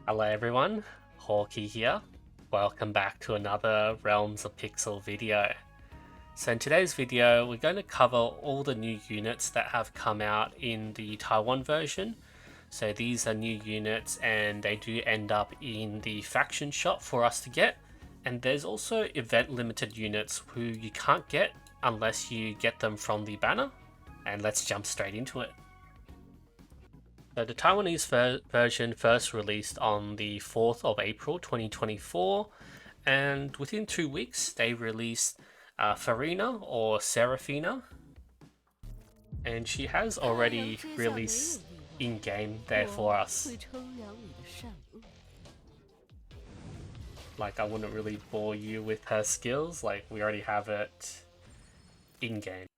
Hello everyone, Hawkey here. Welcome back to another Realms of Pixel video. So in today's video, we're going to cover all the new units that have come out in the Taiwan version. So these are new units and they do end up in the faction shop for us to get. And there's also event limited units who you can't get unless you get them from the banner. And let's jump straight into it. So the Taiwanese version first released on the 4th of April 2024, and within 2 weeks they released Farina or Seraphina, and she has already released in-game there for us. Like, I wouldn't really bore you with her skills, like we already have it in-game.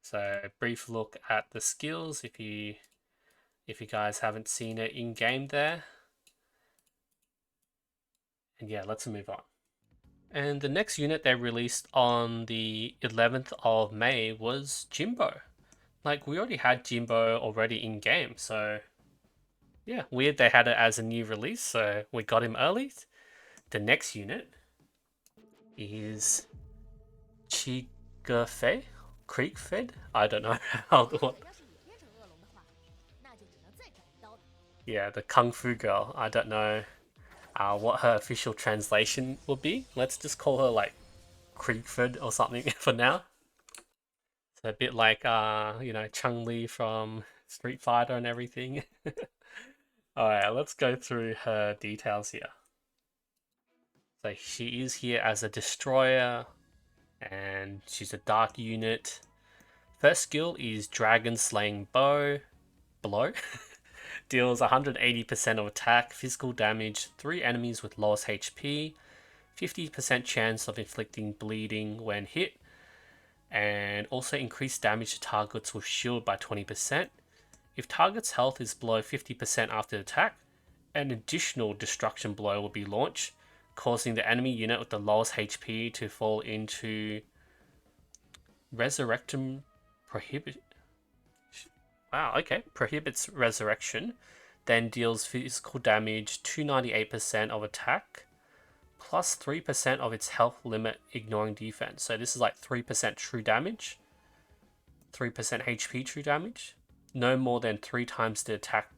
So brief look at the skills if you guys haven't seen it in game there. And yeah, let's move on. And the next unit they released on the 11th of May was Jimbo. Like, we already had Jimbo already in game, so yeah, weird they had it as a new release, so we got him early. The next unit is Qigefei? Creekfed? I don't know how the yeah, the Kung Fu girl. I don't know what her official translation would be. Let's just call her like Creekford or something for now. So a bit like Chun-Li from Street Fighter and everything. Alright, let's go through her details here. So she is here as a destroyer and she's a dark unit. First skill is Dragon Slaying Blow. Deals 180% of attack, physical damage, 3 enemies with lowest HP, 50% chance of inflicting bleeding when hit, and also increase damage to targets with shield by 20%. If target's health is below 50% after the attack, an additional destruction blow will be launched, causing the enemy unit with the lowest HP to fall into Resurrection prohibits resurrection, then deals physical damage 298% of attack, plus 3% of its health limit ignoring defense. So this is like 3% true damage, 3% HP true damage, no more than 3 times the attack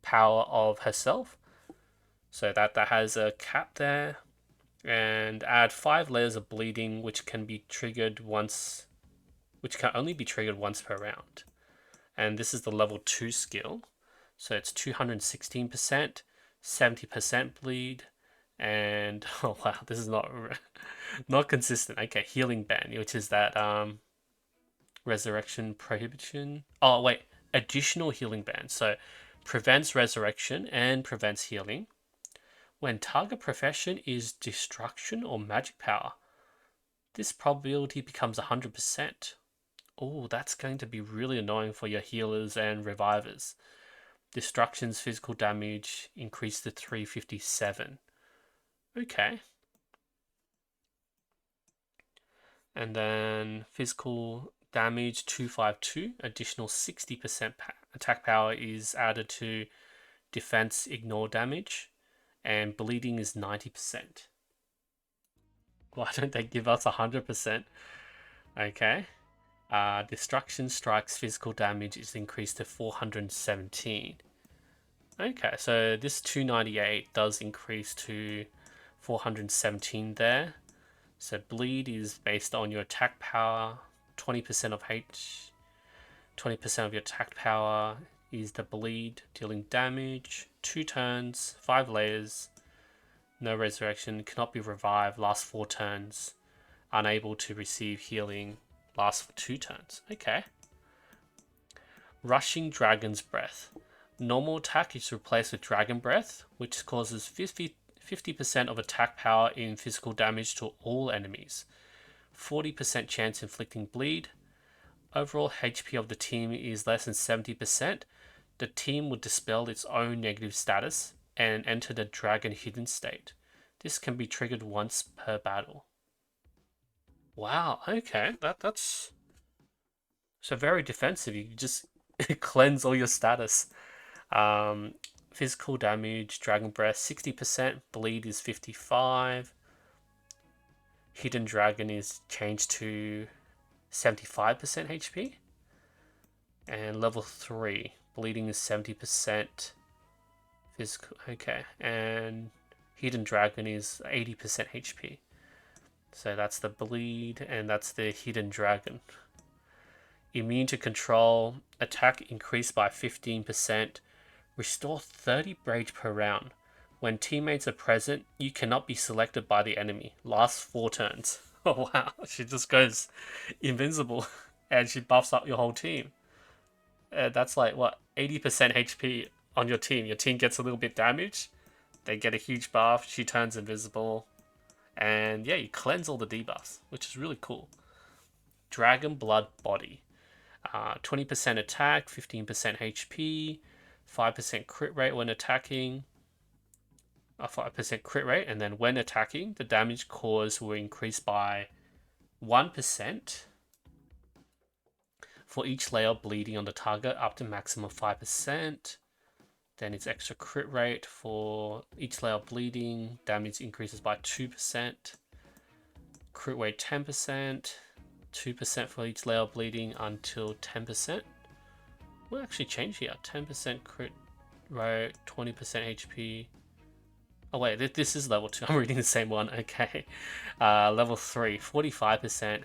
power of herself. So that has a cap there. And add 5 layers of bleeding, which can only be triggered once per round. And this is the level 2 skill. So it's 216%, 70% bleed, and oh wow, this is not consistent. Okay, healing band, which is that resurrection prohibition. Oh wait, additional healing band. So prevents resurrection and prevents healing. When target profession is destruction or magic power, this probability becomes 100%. Oh, that's going to be really annoying for your healers and revivers. Destruction's physical damage increased to 357. Okay. And then physical damage 252, additional 60% attack power is added to defense ignore damage, and bleeding is 90%. Why don't they give us 100%? Okay. Destruction strikes physical damage is increased to 417. Okay, so this 298 does increase to 417 there. So bleed is based on your attack power, 20% of 20% of your attack power is the bleed, dealing damage, 2 turns, 5 layers, no resurrection, cannot be revived, last 4 turns, unable to receive healing, lasts for 2 turns. Okay. Rushing Dragon's Breath. Normal attack is replaced with Dragon Breath, which causes 50% of attack power in physical damage to all enemies. 40% chance inflicting bleed. Overall HP of the team is less than 70%. The team would dispel its own negative status and enter the Dragon Hidden state. This can be triggered once per battle. Wow, okay, that's so very defensive. You just cleanse all your status. Physical damage, Dragon Breath 60%, Bleed is 55%, Hidden Dragon is changed to 75% HP, and level 3, Bleeding is 70%, Physical, okay, and Hidden Dragon is 80% HP. So that's the Bleed, and that's the Hidden Dragon. Immune to Control, attack increased by 15%, restore 30 rage per round. When teammates are present, you cannot be selected by the enemy. Last 4 turns. Oh wow, she just goes invincible and she buffs up your whole team. That's like, what, 80% HP on your team. Your team gets a little bit damaged, they get a huge buff, she turns invisible, and yeah, you cleanse all the debuffs, which is really cool. Dragon Blood Body. 20% attack, 15% HP, 5% crit rate when attacking, a 5% crit rate, and then when attacking, the damage caused will increase by 1% for each layer of bleeding on the target up to maximum 5%. Then its extra crit rate for each layer of bleeding, damage increases by 2%. Crit rate 10%, 2% for each layer of bleeding until 10%. We'll actually change here. 10% crit rate, 20% HP. Oh wait, this is level 2. I'm reading the same one. Okay. Level 3, 45%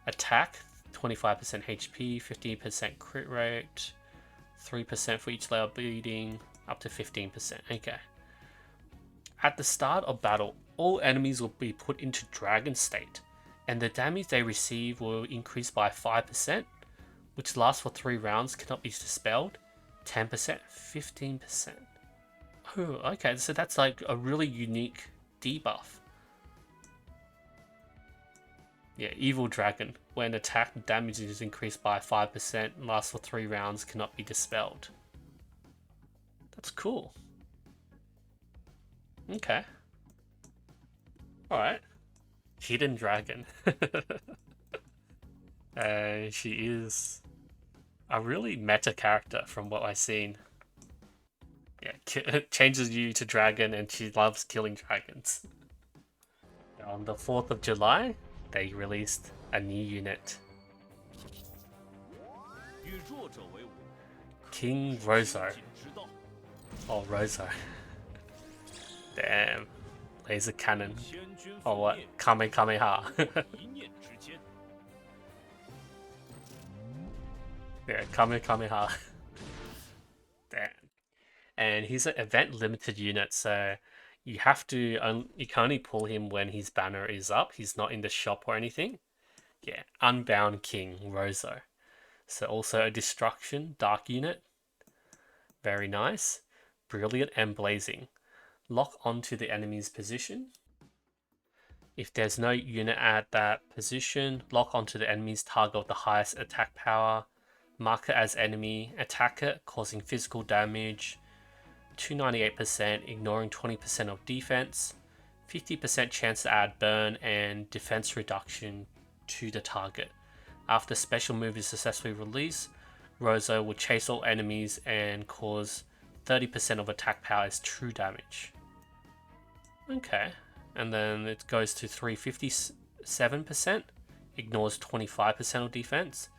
attack, 25% HP, 15% crit rate, 3% for each layer of bleeding, up to 15%. Okay. At the start of battle, all enemies will be put into dragon state, and the damage they receive will increase by 5%, which lasts for 3 rounds, cannot be dispelled, 10%, 15%. Oh, okay, so that's like a really unique debuff. Yeah, Evil Dragon. When attack damage is increased by 5%, lasts for 3 rounds, cannot be dispelled. That's cool. Okay. Alright. Hidden Dragon. She is a really meta character from what I've seen. Yeah, changes you to dragon and she loves killing dragons. On the 4th of July, they released a new unit. King Rozzo. Oh, Rozzo. Damn. Laser cannon. Or what? Kamehameha. Yeah, Kamehameha. Damn. And he's an event limited unit, so you have to you can only pull him when his banner is up. He's not in the shop or anything. Yeah, Unbound King Rozzo. So also a destruction dark unit. Very nice. Brilliant and blazing. Lock onto the enemy's position. If there's no unit at that position, lock onto the enemy's target of the highest attack power. Mark it as enemy. Attack it, causing physical damage. 298%, ignoring 20% of defense, 50% chance to add burn and defense reduction to the target. After special move is successfully released, Rozzo will chase all enemies and cause 30% of attack power as true damage. Okay, and then it goes to 357%, ignores 25% of defense.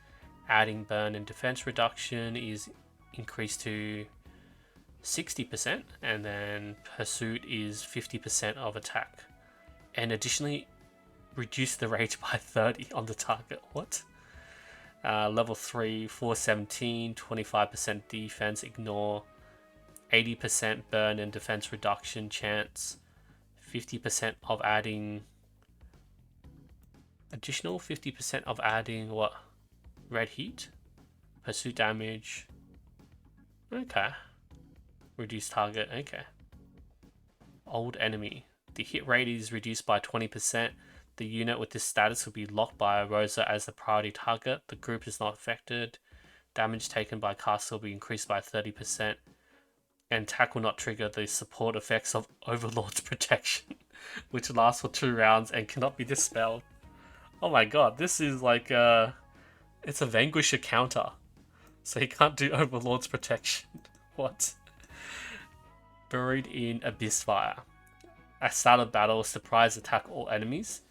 Adding burn and defense reduction is increased to 60%, and then pursuit is 50% of attack, and additionally reduce the rage by 30 on the target. What? Level 3, 417, 25% defense, ignore, 80% burn and defense reduction chance, 50% of adding additional 50% of adding what? Red heat, pursuit damage. Okay. Reduced target, okay. Old enemy. The hit rate is reduced by 20%. The unit with this status will be locked by Rozzo as the priority target. The group is not affected. Damage taken by caster will be increased by 30%. And attack will not trigger the support effects of Overlord's protection, which lasts for 2 rounds and cannot be dispelled. Oh my god, this is like it's a Vanquisher counter. So he can't do Overlord's protection. What? Buried in Abyss Fire. At start of battle, surprise attack all enemies,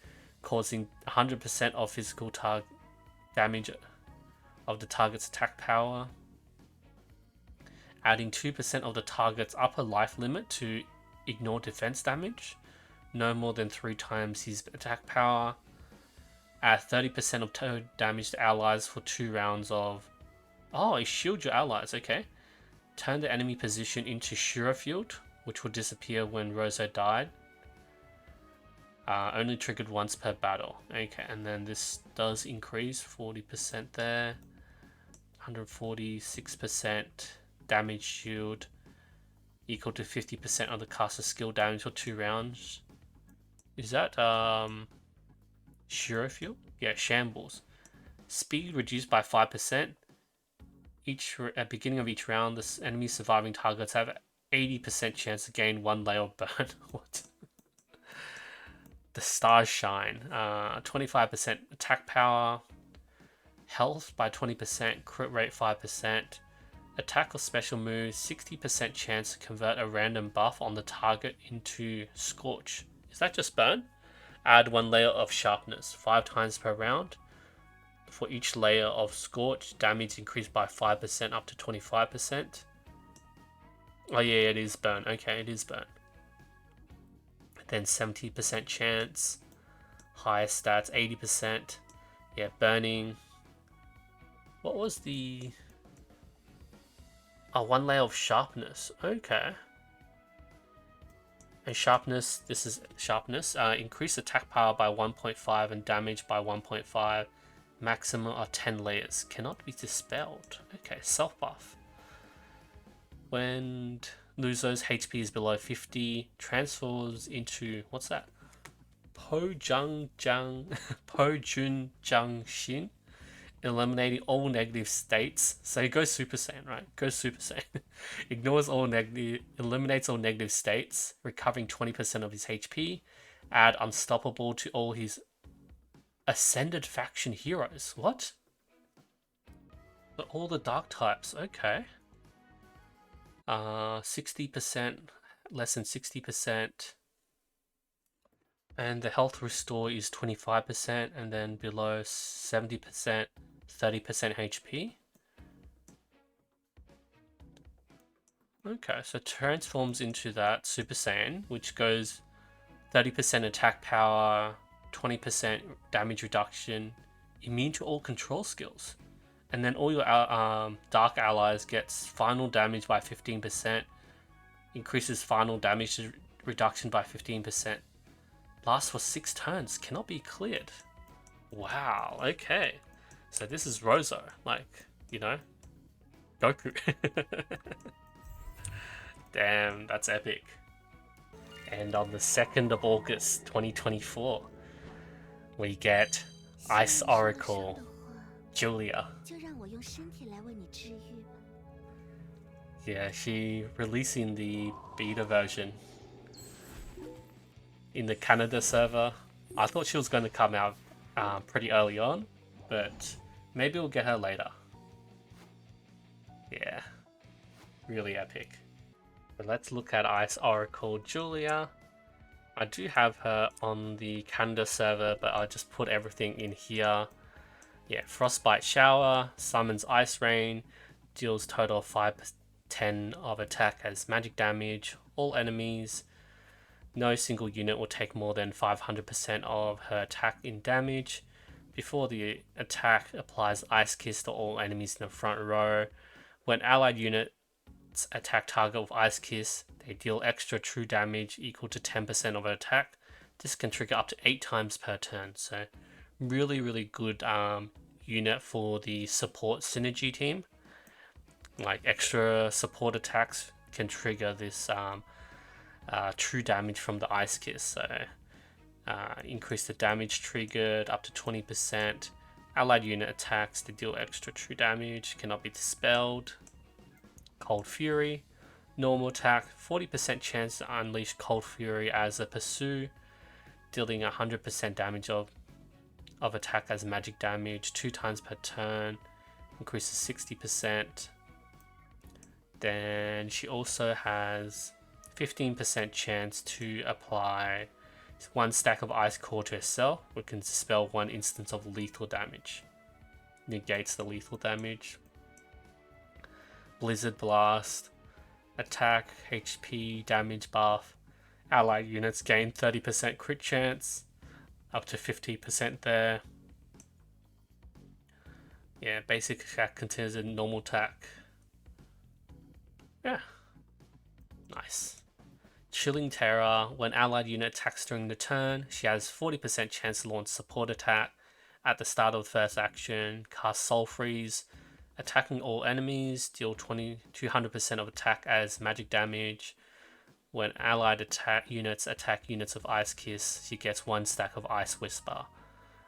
causing 100% of physical damage of the target's attack power. Adding 2% of the target's upper life limit to ignore defense damage. No more than 3 times his attack power. Add 30% of total damage to allies for 2 rounds of... Oh, it shields your allies, okay. Turn the enemy position into Shura Field, which will disappear when Rozzo died. Only triggered once per battle. Okay, and then this does increase 40% there. 146% damage shield. Equal to 50% of the caster's skill damage for 2 rounds. Is that Shura Field? Yeah, Shambles. Speed reduced by 5%. At beginning of each round, the enemy surviving targets have 80% chance to gain 1 layer of burn. What? The Stars Shine. 25% attack power. Health by 20%. Crit rate 5%. Attack or special move. 60% chance to convert a random buff on the target into Scorch. Is that just burn? Add 1 layer of sharpness. 5 times per round. For each layer of Scorch, damage increased by 5% up to 25%. Oh yeah, it is burn. Okay, it is burn. Then 70% chance. Higher stats, 80%. Yeah, burning. What was the... Oh, 1 layer of sharpness. Okay. And sharpness, this is sharpness. Increase attack power by 1.5 and damage by 1.5. Maximum of 10 layers. Cannot be dispelled. Okay, self buff. When Luzzo's HP is below 50, transforms into, what's that? Pojun Jung Shin. Eliminating all negative states. So it goes Super Saiyan, right? Goes Super Saiyan. Ignores all negative, eliminates all negative states, recovering 20% of his HP. Add Unstoppable to all his Ascended faction heroes. What? But all the dark types. Okay. 60%, less than 60%. And the health restore is 25%, and then below 70%, 30% HP. Okay, so transforms into that Super Saiyan, which goes 30% attack power, 20% damage reduction, immune to all control skills. And then all your dark allies gets final damage by 15%, increases final damage reduction by 15%. Lasts for 6 turns, cannot be cleared. Wow, okay. So this is Rozzo, like, you know, Goku. Damn, that's epic. And on the 2nd of August 2024, we get Ice Oracle Julia. Yeah, she releasing the beta version in the Canada server. I thought she was going to come out pretty early on, but maybe we'll get her later. Yeah, really epic. But let's look at Ice Oracle Julia. I do have her on the Canada server, but I'll just put everything in here. Yeah, Frostbite Shower, summons Ice Rain, deals total of 510 of attack as magic damage, all enemies. No single unit will take more than 500% of her attack in damage. Before the attack, applies Ice Kiss to all enemies in the front row. When allied units attack target with Ice Kiss, they deal extra true damage equal to 10% of her attack. This can trigger up to 8 times per turn, so really good unit for the support synergy team. Like extra support attacks can trigger this true damage from the Ice Kiss, so increase the damage triggered up to 20%. Allied unit attacks to deal extra true damage, cannot be dispelled. Cold Fury, normal attack, 40% chance to unleash Cold Fury as a pursue, dealing 100% damage of attack as magic damage 2 times per turn, increases 60%. Then she also has 15% chance to apply 1 stack of Ice Core to herself, which can dispel 1 instance of lethal damage. Negates the lethal damage. Blizzard Blast. Attack, HP, damage buff. Allied units gain 30% crit chance. Up to 50% there. Yeah, basic attack considers a normal attack. Yeah. Nice. Chilling Terror. When allied unit attacks during the turn, she has 40% chance to launch support attack. At the start of the first action, cast Soul Freeze. Attacking all enemies, deal 200% of attack as magic damage. When allied units attack units of Ice Kiss, she gets 1 stack of Ice Whisper.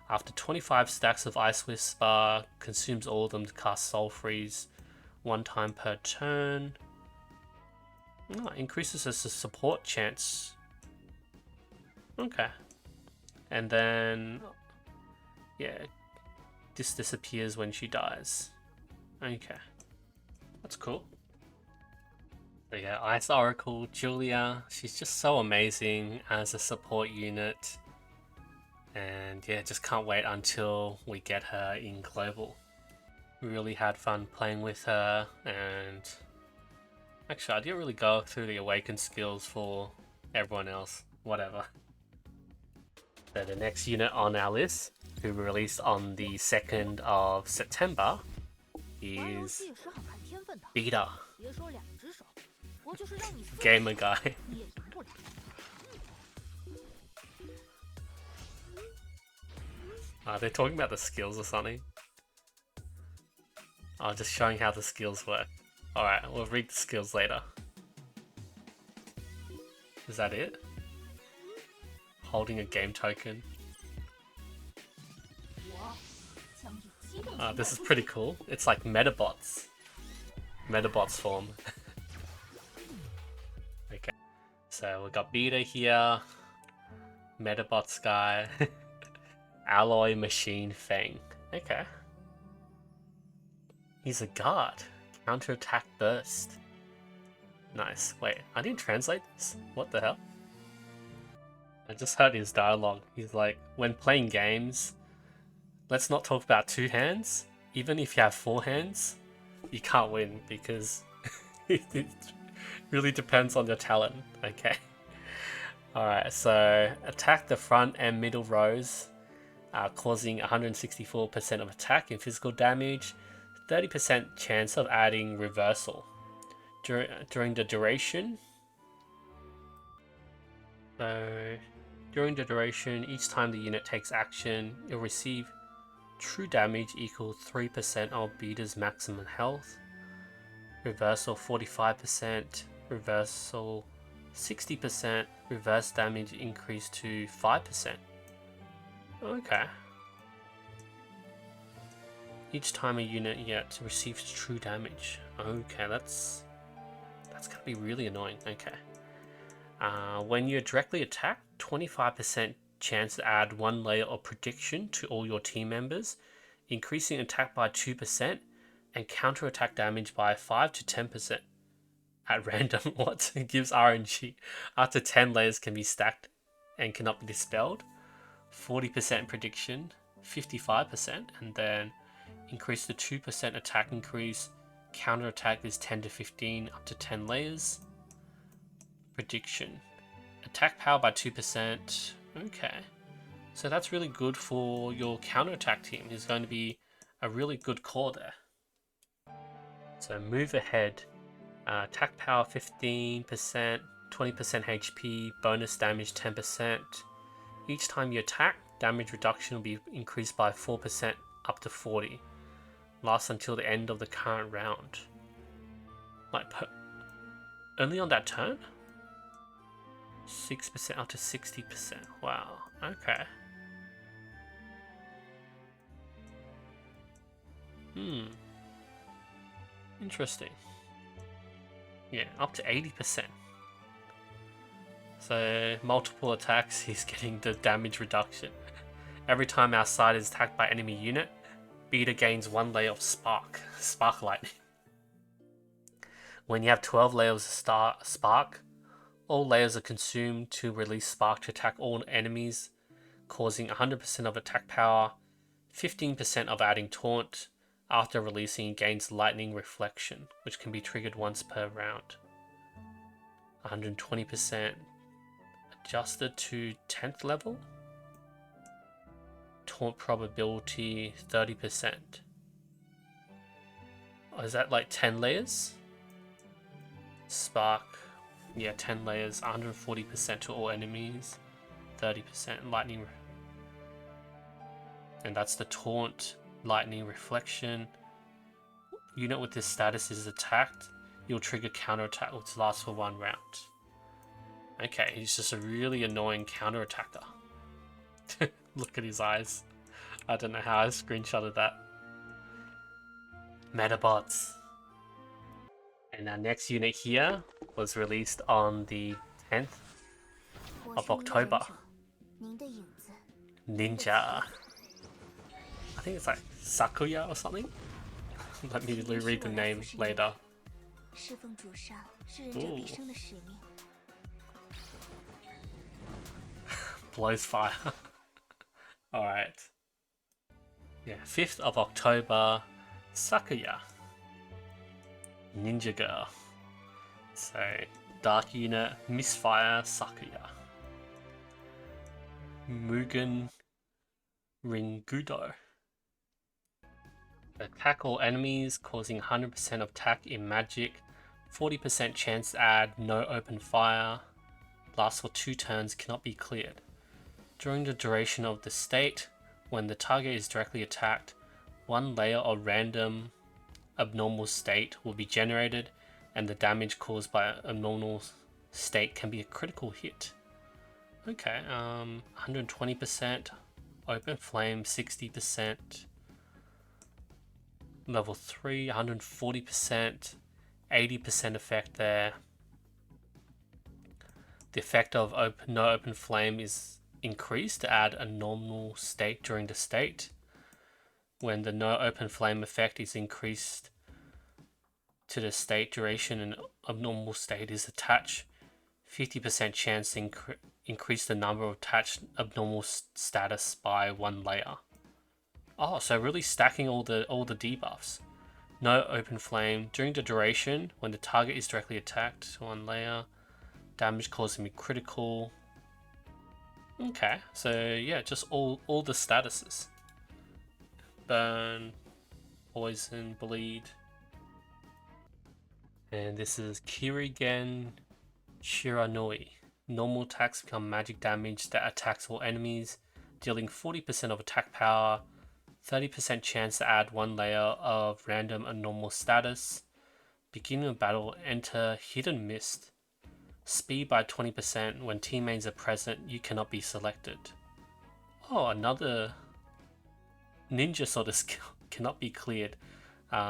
After 25 stacks of Ice Whisper, consumes all of them to cast Soul Freeze 1 time per turn. Oh, increases the support chance. Okay. And then, yeah, this disappears when she dies. Okay. That's cool. So yeah, Ice Oracle, Julia, she's just so amazing as a support unit. And yeah, just can't wait until we get her in Global. We really had fun playing with her, and actually I didn't really go through the Awakened skills for everyone else. Whatever. So the next unit on our list, who we released on the 2nd of September, is Beta. Gamer guy. They're talking about the skills or something. Oh, just showing how the skills work. Alright, we'll read the skills later. Is that it? Holding a game token. This is pretty cool. It's like Metabots. Metabots form. Okay. So we've got Beta here. Metabots guy. Alloy Machine Fang. Okay. He's a guard. Counterattack burst. Nice. Wait, I didn't translate this? What the hell? I just heard his dialogue. He's like, when playing games, let's not talk about 2 hands. Even if you have 4 hands, you can't win because it really depends on your talent. Okay. Alright, so attack the front and middle rows, causing 164% of attack and physical damage, 30% chance of adding reversal. During the duration, each time the unit takes action, it'll receive true damage equal 3% of Beta's maximum health. Reversal 45%, reversal 60%, reverse damage increased to 5%. Okay. Each time a unit yet receives true damage. Okay, that's gonna be really annoying. Okay. When you're directly attacked, 25% chance to add 1 layer of prediction to all your team members, increasing attack by 2% and counter-attack damage by 5 to 10% at random. What gives RNG? Up to 10 layers can be stacked and cannot be dispelled. 40% prediction, 55%, and then increase the 2% attack increase. Counter-attack is 10 to 15, up to 10 layers. Prediction. Attack power by 2%. Okay. So that's really good for your counter-attack team. He's going to be a really good core there. So move ahead. Attack power 15%, 20% HP, bonus damage 10%. Each time you attack, damage reduction will be increased by 4% up to 40. Lasts until the end of the current round. Like, only on that turn? 6% up to 60%. Wow, okay. Interesting. Yeah, up to 80%. So, multiple attacks, he's getting the damage reduction. Every time our side is attacked by enemy unit, Beta gains 1 layer of Spark Lightning. When you have 12 layers of Spark, All layers are consumed to release spark to attack all enemies, causing 100% of attack power, 15% of adding taunt. After releasing, gains lightning reflection, which can be triggered once per round. 120% adjusted to 10th level. Taunt probability 30%. Oh, is that like 10 layers? Spark, yeah, 10 layers, 140% to all enemies, 30% lightning. And that's the taunt. Lightning reflection. Unit with this status is attacked. You'll trigger counterattack, which lasts for 1 round. Okay, he's just a really annoying counterattacker. Look at his eyes. I don't know how I screenshotted that. Metabots. And our next unit here was released on the 10th of October. Ninja. I think it's like Sakuya or something. Let me read the name later. Ooh. Blows fire. Alright. Yeah, 5th of October, Sakuya. Ninja Girl. So, Dark Unit, Misfire, Sakuya. Mugen Ringudo. Attack all enemies, causing 100% of attack in magic, 40% chance to add no open fire, lasts for 2 turns, cannot be cleared. During the duration of the state, when the target is directly attacked, 1 layer of random abnormal state will be generated, and the damage caused by abnormal state can be a critical hit. Okay, 120%, open flame 60%, level 3, 140%, 80% effect there. The effect of no open flame is increased to add a normal state during the state. When the no open flame effect is increased to the state duration, an abnormal state is attached. 50% chance to increase the number of attached abnormal status by 1 layer. Oh, so really stacking all the debuffs. No open flame during the duration when the target is directly attacked. 1 layer. Damage caused to be critical. Okay, so yeah, just all the statuses. Burn, poison, bleed. And this is Kirigen Shiranui. Normal attacks become magic damage that attacks all enemies, dealing 40% of attack power, 30% chance to add 1 layer of random and normal status. Beginning of battle, enter Hidden Mist. Speed by 20%. When teammates are present, you cannot be selected. Oh, another ninja sort of skill cannot be cleared.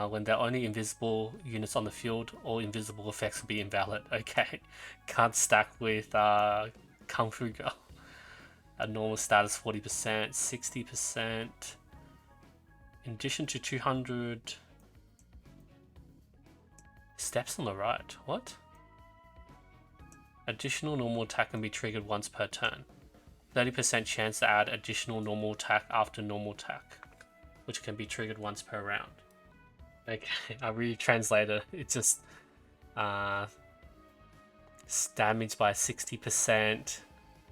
When there are only invisible units on the field, all invisible effects will be invalid. Okay, can't stack with Kung Fu Girl. A normal status 40%, 60%. In addition to 200 steps on the right. What? Additional normal attack can be triggered once per turn. 30% chance to add additional normal attack after normal attack, which can be triggered once per round. Okay, I retranslated. It's just damage by 60%,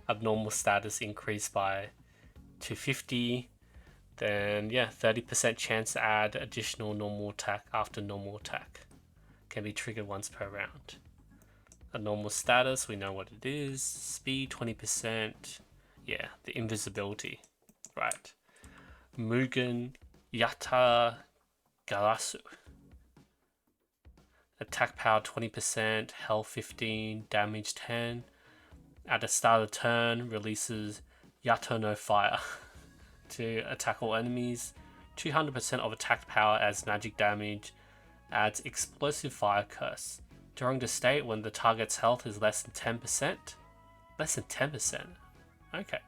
abnormal status increased by 250. Then yeah, 30% chance to add additional normal attack after normal attack. Can be triggered once per round. A normal status, we know what it is. Speed 20%. Yeah, the invisibility. Right. Mugen Yata Garasu. Attack power 20%, health 15, damage 10. At the start of the turn, releases Yato no Fire to attack all enemies. 200% of attack power as magic damage. Adds explosive fire curse. During the state when the target's health is less than 10%. Less than 10%. Okay.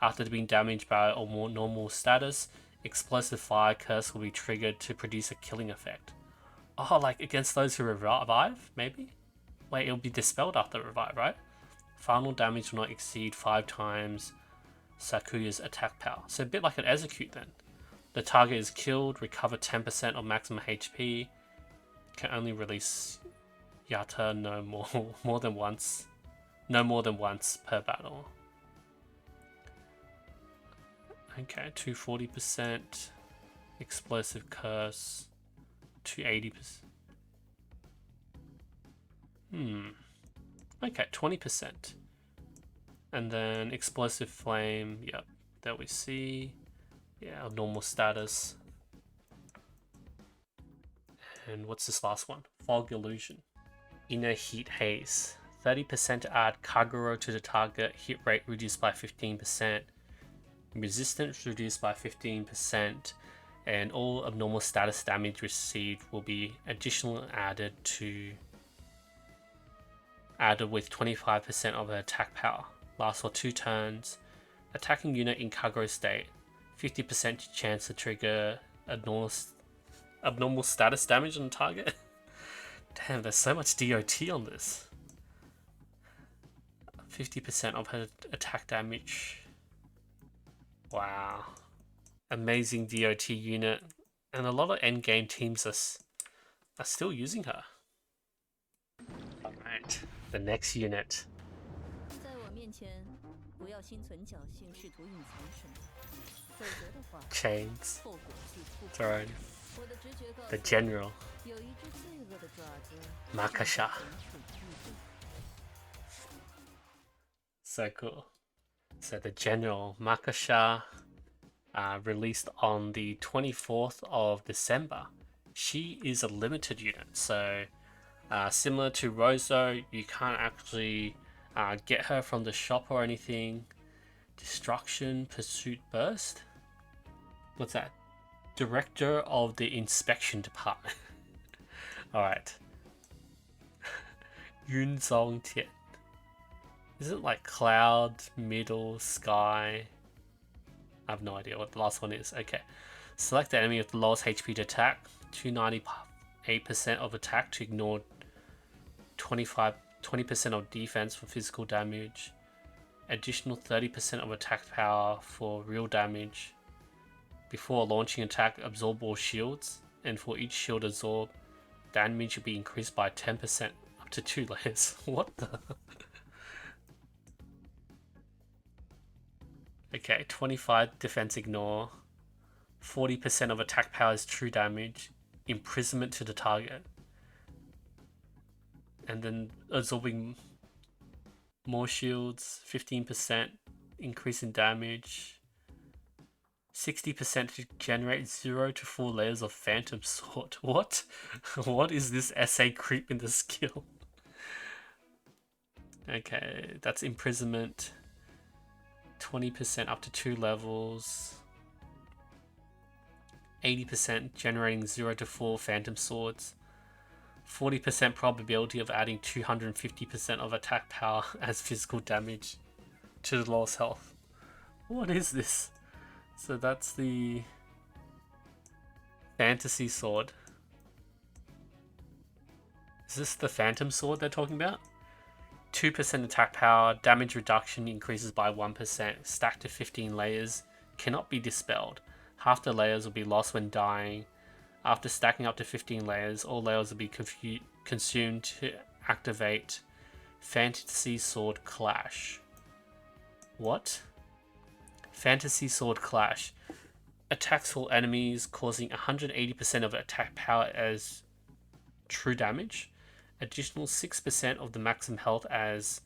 After being damaged by a more normal status, explosive fire curse will be triggered to produce a killing effect. Oh, like against those who revive, maybe? Wait, it'll be dispelled after revive, right? Final damage will not exceed 5 times Sakuya's attack power. So a bit like an execute then. The target is killed, recover 10% of maximum HP. Can only release Yata no more than once per battle. Okay, 240%. Explosive curse. 280%. Okay, 20%. And then explosive flame, yep, there we see. Yeah, normal status. And what's this last one? Fog illusion. Inner heat haze. 30% to add Kaguro to the target, hit rate reduced by 15%, resistance reduced by 15%, and all abnormal status damage received will be additionally added with 25% of her attack power. Lasts for 2 turns. Attacking unit in Kaguro state, 50% chance to trigger abnormal status damage on the target. Damn, there's so much DOT on this. 50% of her attack damage. Wow. Amazing DOT unit. And a lot of endgame teams are still using her. Alright, the next unit. Chains. Throne. The General. Markasha. So cool. So the General Markasha, released on the 24th of December. She is a limited unit, so similar to Rozzo, you can't actually get her from the shop or anything. Destruction, Pursuit Burst. What's that? Director of the Inspection Department. Alright. Yun Zong Tian. Is it like cloud, middle, sky? I have no idea what the last one is. Okay. Select the enemy with the lowest HP to attack. 298% of attack to ignore 20% of defense for physical damage. Additional 30% of attack power for real damage. Before launching attack, absorb all shields. And for each shield absorbed, damage will be increased by 10% up to 2 layers. What the? Okay, 25 defense ignore. 40% of attack power is true damage. Imprisonment to the target. And then absorbing more shields. 15% increase in damage. 60% to generate 0 to 4 layers of Phantom Sword. What? What is this SA creep in the skill? Okay, that's imprisonment. 20% up to 2 levels. 80% generating 0 to 4 Phantom Swords. 40% probability of adding 250% of attack power as physical damage to the lowest health. What is this? So that's the Fantasy Sword. Is this the Phantom Sword they're talking about? 2% attack power, damage reduction increases by 1%, stacked to 15 layers, cannot be dispelled. Half the layers will be lost when dying. After stacking up to 15 layers, all layers will be consumed to activate Fantasy Sword Clash. What? Fantasy Sword Clash. Attacks all enemies, causing 180% of attack power as true damage. Additional 6% of the maximum health as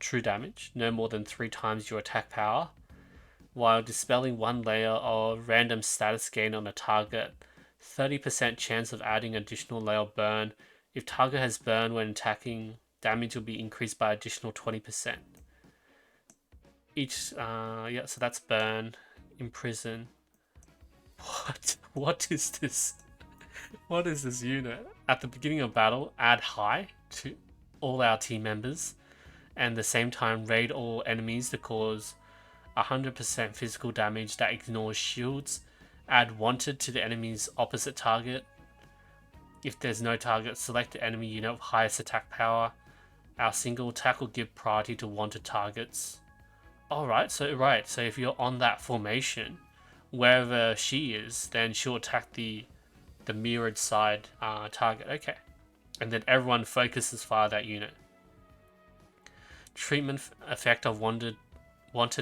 true damage, no more than 3 times your attack power, while dispelling 1 layer of random status gain on a target. 30% chance of adding additional layer of burn. If target has burn when attacking, damage will be increased by additional 20%. Yeah, so that's burn, imprison. What is this? What is this unit? At the beginning of battle, add high to all our team members, and at the same time raid all enemies to cause 100% physical damage that ignores shields. Add wanted to the enemy's opposite target. If there's no target, select the enemy unit of highest attack power. Our single attack will give priority to wanted targets. Alright, so if you're on that formation, wherever she is, then she'll attack the mirrored side target. Okay. And then everyone focuses via that unit. Treatment effect of wanted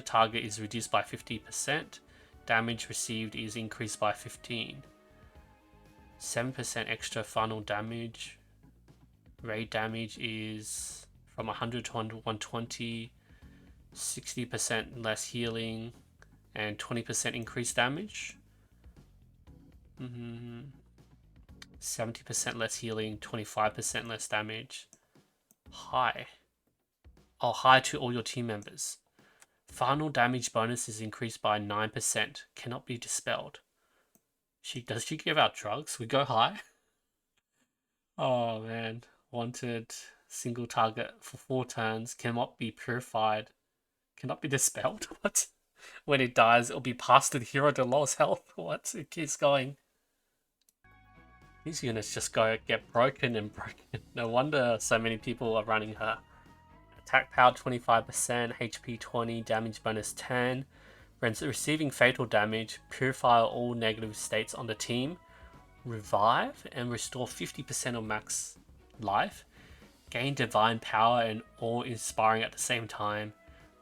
target is reduced by 50%. Damage received is increased by 15%. 7% extra final damage. Raid damage is from 100 to 120. 60% less healing. And 20% increased damage. 70% less healing. 25% less damage. High. Oh, high to all your team members. Final damage bonus is increased by 9%. Cannot be dispelled. Does she give out drugs? We go high? Oh man. Wanted. Single target for 4 turns. Cannot be purified. Cannot be dispelled? What? When it dies, it'll be passed to the hero to lowest health. What? It keeps going. These units just get broken and broken. No wonder so many people are running her. Attack power 25%, HP 20, damage bonus 10. When receiving fatal damage, purify all negative states on the team, revive and restore 50% of max life, gain divine power and awe-inspiring at the same time,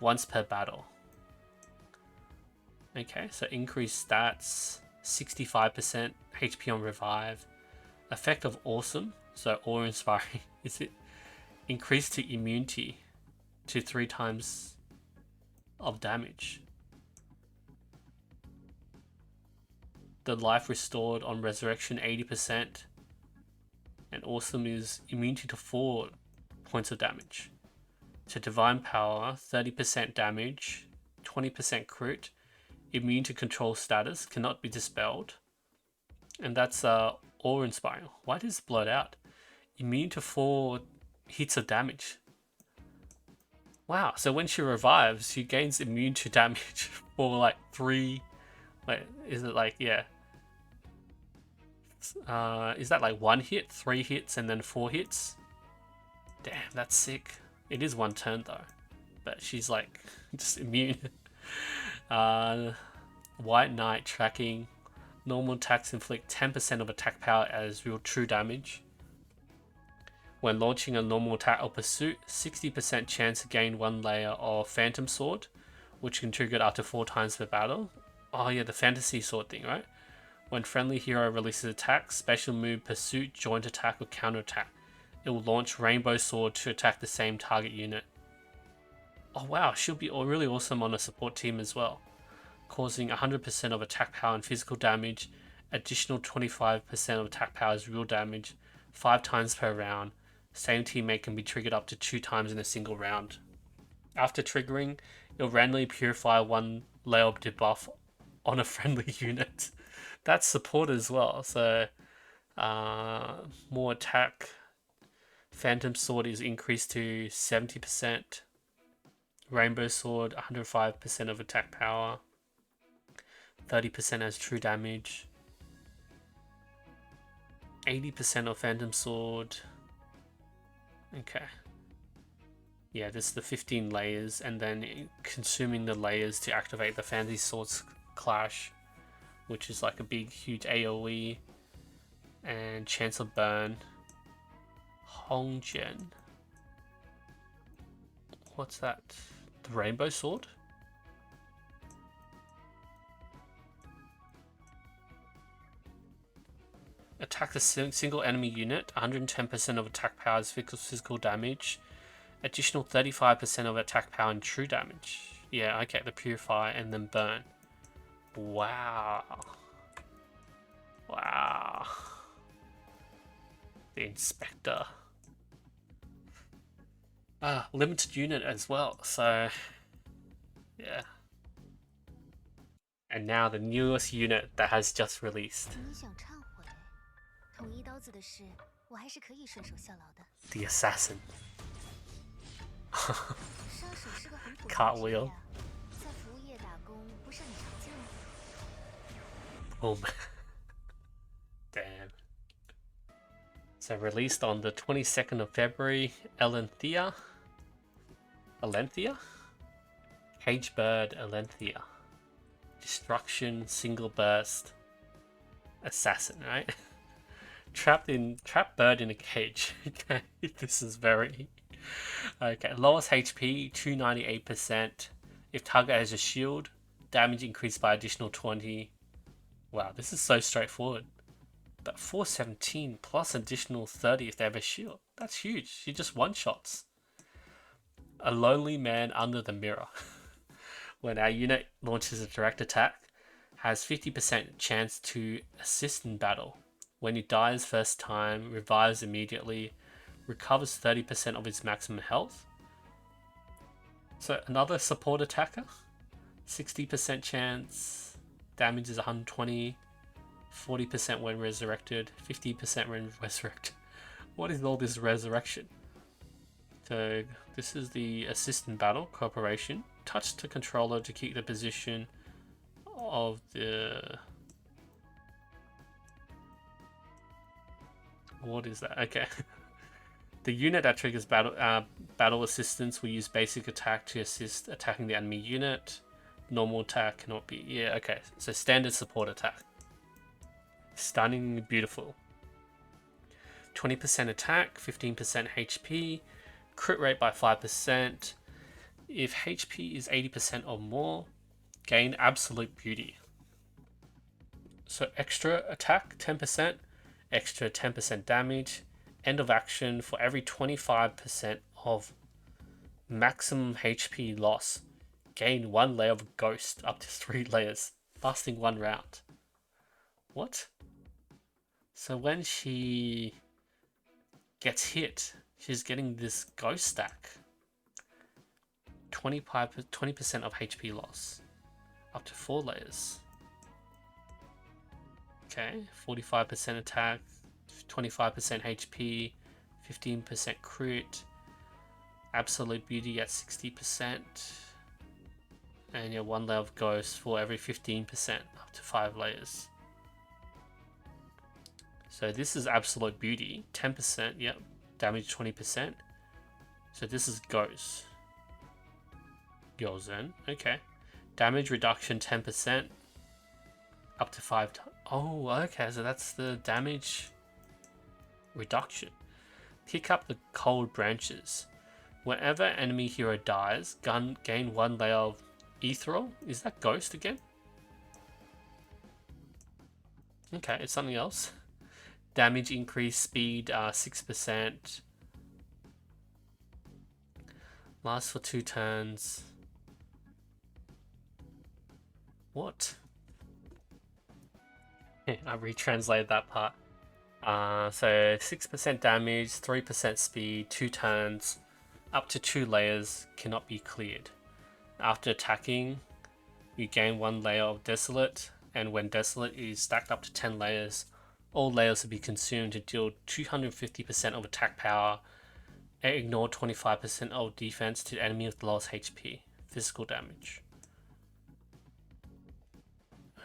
once per battle. Okay, so increased stats, 65% HP on revive, effect of awesome, so awe-inspiring, is it increased to immunity to 3 times of damage. The life restored on resurrection 80%, and awesome is immunity to 4 points of damage. To divine power, 30% damage, 20% crit, immune to control status, cannot be dispelled, and that's awe-inspiring. Why does it blurt out? Immune to 4 hits of damage. Wow, so when she revives, she gains immune to damage for like 3. Wait, is it like, yeah. Is that like 1 hit, 3 hits, and then 4 hits? Damn, that's sick. It is 1 turn though, but she's like just immune. White Knight tracking. Normal attacks inflict 10% of attack power as real true damage. When launching a normal attack or pursuit, 60% chance to gain 1 layer of Phantom Sword, which can trigger up to 4 times per battle. Oh yeah, the fantasy sword thing, right? When friendly hero releases attack, special move, pursuit, joint attack, or counter attack, it will launch Rainbow Sword to attack the same target unit. Oh wow, she'll be really awesome on a support team as well, causing 100% of attack power and physical damage, additional 25% of attack power as real damage, 5 times per round. Same teammate can be triggered up to 2 times in a single round. After triggering, it'll randomly purify 1 layer of debuff on a friendly unit. That's support as well, so more attack. Phantom Sword is increased to 70%. Rainbow Sword, 105% of attack power. 30% as true damage. 80% of Phantom Sword. Okay. Yeah, this is the 15 layers, and then consuming the layers to activate the Fantasy Swords Clash, which is like a big, huge AoE, and chance of burn. Hongjian. What's that? The Rainbow Sword? Attack a single enemy unit, 110% of attack power is physical damage, additional 35% of attack power and true damage. Yeah, okay, the Purify and then burn. Wow. Wow. The Inspector. Limited unit as well, so yeah. And now the newest unit that has just released. The Assassin. Cartwheel. Boom. Damn. So released on the 22nd of February, Elenthia. Cage bird Elenthia. Destruction, single burst, assassin, right? Trapped bird in a cage. Okay, this is very... Okay, lowest HP, 298%. If target has a shield, damage increased by additional 20. Wow, this is so straightforward. But 417 plus additional 30 if they have a shield. That's huge. She just one-shots. A lonely man under the mirror. When our unit launches a direct attack, has 50% chance to assist in battle. When he dies first time, revives immediately, recovers 30% of his maximum health. So another support attacker, 60% chance, damage is 120, 40% when resurrected, 50% when resurrected. What is all this resurrection? So this is the assist in battle, cooperation. Touch the controller to keep the position of the... What is that? Okay. The unit that triggers battle assistance will use basic attack to assist attacking the enemy unit. Normal attack cannot be... Yeah, okay. So standard support attack. Stunning, beautiful. 20% attack, 15% HP, crit rate by 5%. If HP is 80% or more, gain absolute beauty. So extra attack, 10%, extra 10% damage, end of action for every 25% of maximum HP loss. Gain 1 layer of ghost, up to 3 layers, lasting 1 round. What? So when she gets hit, she's getting this ghost stack. 20% of HP loss, up to 4 layers. Okay, 45% attack, 25% HP, 15% crit, absolute beauty at 60%, and your 1 layer of ghost for every 15%, up to 5 layers. So this is absolute beauty, 10%, yep, damage 20%. So this is ghost. Yozen, okay. Damage reduction 10%, up to 5 times. Oh, okay, so that's the damage reduction. Pick up the cold branches. Whenever enemy hero dies, gain 1 layer of ethereal. Is that ghost again? Okay, it's something else. Damage increase, speed 6%. Lasts for 2 turns. What? I retranslated that part. So 6% damage, 3% speed, 2 turns, up to 2 layers, cannot be cleared. After attacking, you gain 1 layer of desolate, and when desolate is stacked up to 10 layers, all layers will be consumed to deal 250% of attack power and ignore 25% of defense to the enemy with the lowest HP. Physical damage.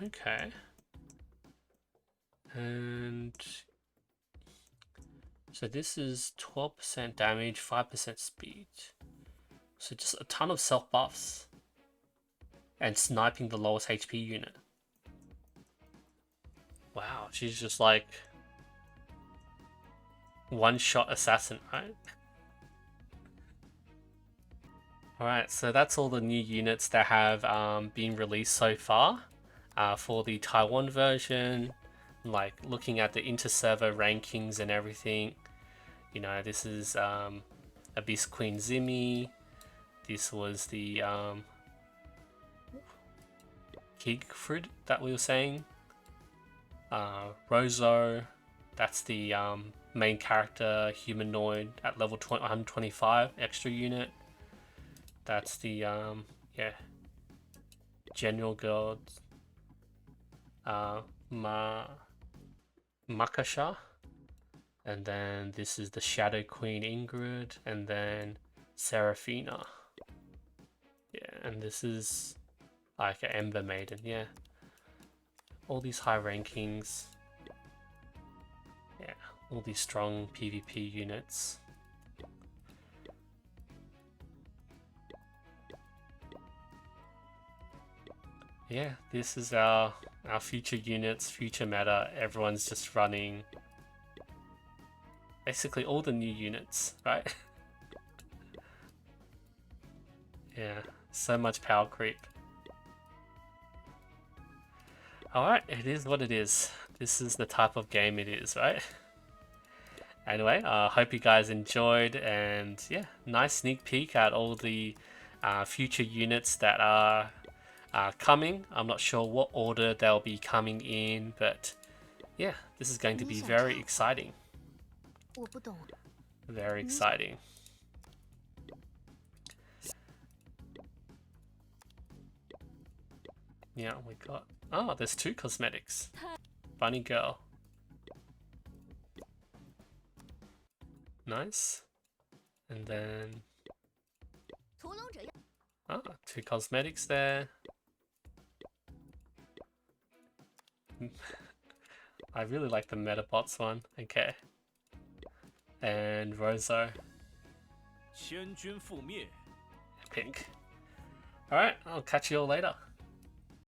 Okay. And so this is 12% damage, 5% speed. So just a ton of self buffs and sniping the lowest HP unit. Wow, she's just like one-shot assassin, right? Alright, so that's all the new units that have been released so far for the Taiwan version. Like looking at the inter-server rankings and everything, you know, this is Abyss Queen Zimmy. This was the Qigefei that we were saying. Rozzo, that's the main character humanoid at level 125 extra unit. That's the yeah, general guild. Markasha, and then this is the Shadow Queen Ingrid, and then Seraphina. Yeah, and this is like an Ember Maiden, yeah. All these high rankings. Yeah, All these strong PvP units. Yeah, this is our future units, future meta. Everyone's just running basically all the new units, right? Yeah, so much power creep. Alright, it is what it is. This is the type of game it is, right? Anyway, I hope you guys enjoyed, and yeah, nice sneak peek at all the future units that are coming. I'm not sure what order they'll be coming in, but yeah, this is going to be very exciting. Very exciting. Yeah, we got... Oh, there's 2 cosmetics. Bunny girl. Nice. And then... Oh, 2 cosmetics there. I really like the Metabots one. Okay. And Rozzo. Pink. Alright, I'll catch you all later.